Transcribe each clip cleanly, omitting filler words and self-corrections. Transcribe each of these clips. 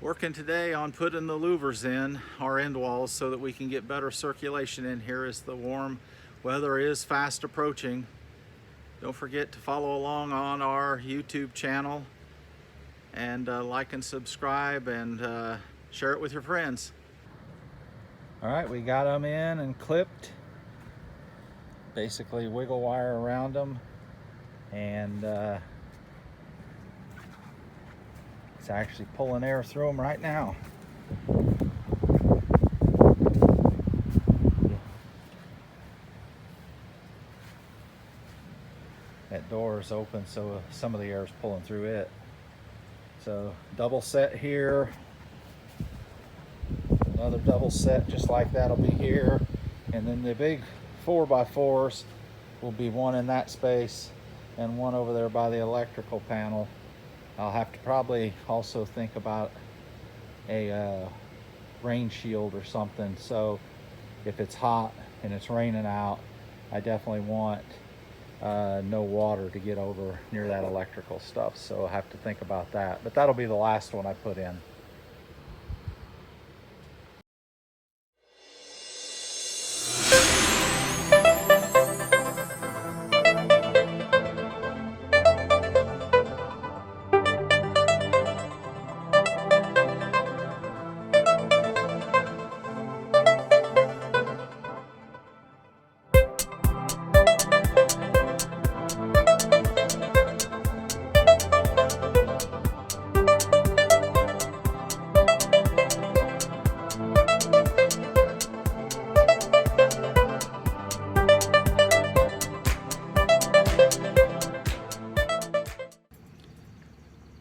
Working today on putting the louvers in our end walls so that we can get better circulation in here as the warm weather is fast approaching. Don't forget to follow along on our YouTube channel and like and subscribe and share it with your friends. All right, we got them in and clipped. Basically wiggle wire around them, and it's actually pulling air through them right now. That door is open, so some of the air is pulling through it. So double set here, another double set just like that'll be here, and then the big 4x4s will be one in that space and one over there by the electrical panel. I'll have to probably also think about a rain shield or something, so if it's hot and it's raining out, I definitely want no water to get over near that electrical stuff, so I'll have to think about that. But that'll be the last one I put in.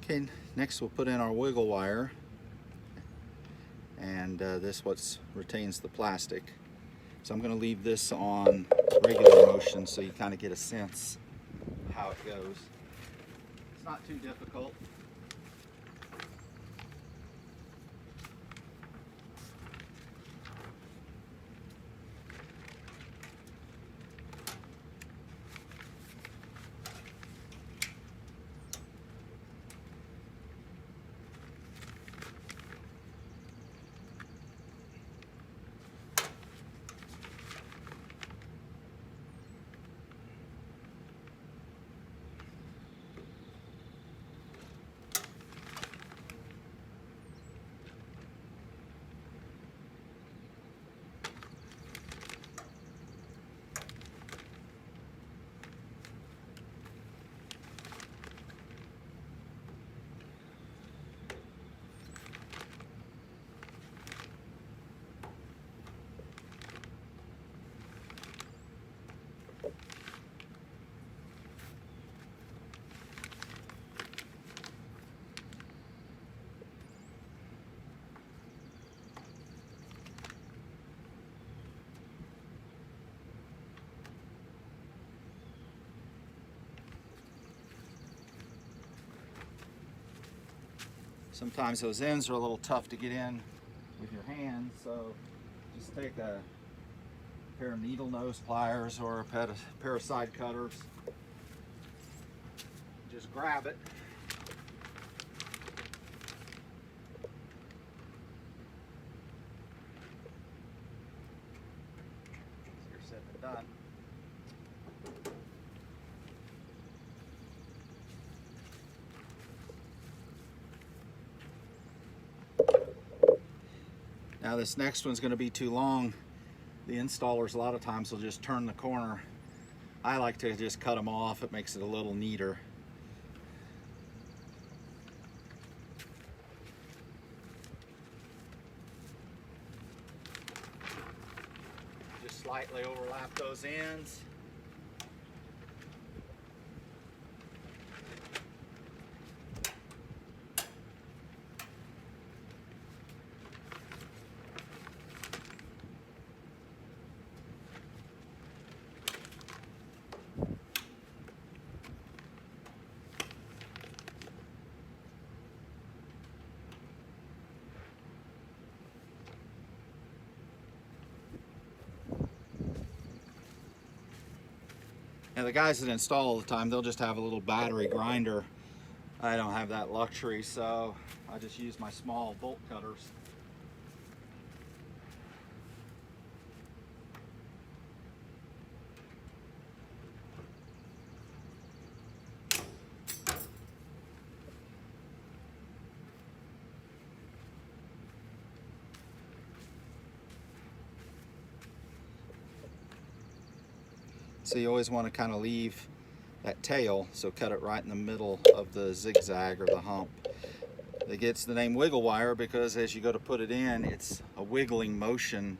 Okay, next we'll put in our wiggle wire, and this what retains the plastic. So I'm going to leave this on regular motion so you kind of get a sense of how it goes. It's not too difficult. Sometimes those ends are a little tough to get in with your hand, so just take a pair of needle nose pliers or a pair of side cutters. Just grab it. Easier said than done. Now this next one's going to be too long. The installers a lot of times will just turn the corner. I like to just cut them off. It makes it a little neater. Just slightly overlap those ends. Now the guys that install all the time, they'll just have a little battery grinder I don't have that luxury, so I just use my small bolt cutters. So you always want to kind of leave that tail, so cut it right in the middle of the zigzag or the hump. It gets the name wiggle wire because as you go to put it in, it's a wiggling motion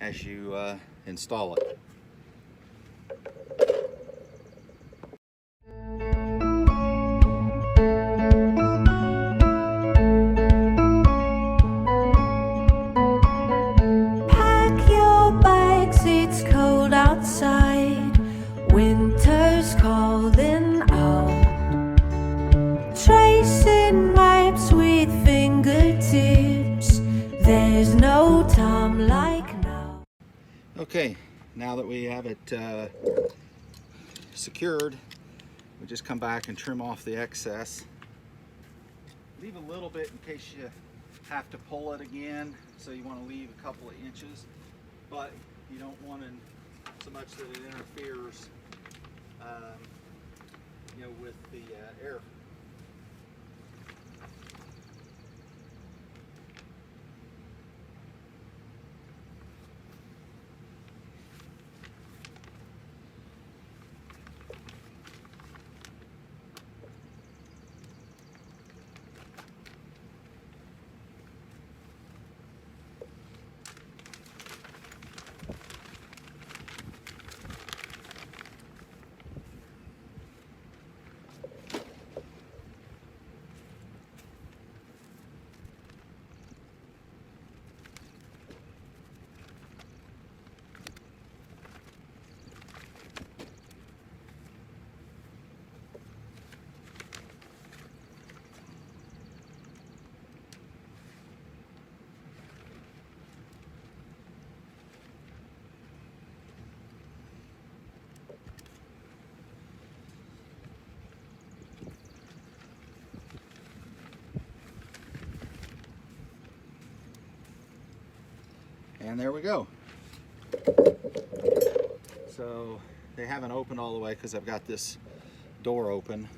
as you install it. Pack your bags, it's cold outside. Winter's calling out. Tracing maps with fingertips. There's no time like now. Okay, now that we have it secured, we just come back and trim off the excess. Leave a little bit in case you have to pull it again, so you want to leave a couple of inches, but you don't want it so much that it interferes with the air. And there we go. So they haven't opened all the way because I've got this door open.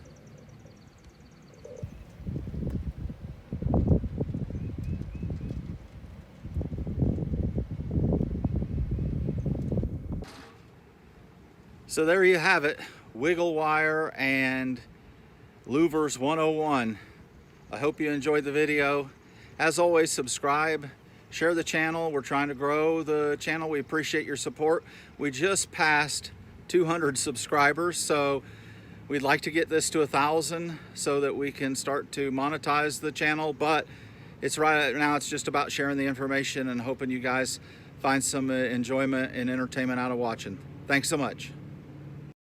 So there you have it, wiggle wire and louvers 101. I hope you enjoyed the video. As always, subscribe, share the channel. We're trying to grow the channel. We appreciate your support. We just passed 200 subscribers, so we'd like to get this to 1,000 so that we can start to monetize the channel. But it's right now, it's just about sharing the information and hoping you guys find some enjoyment and entertainment out of watching. Thanks so much.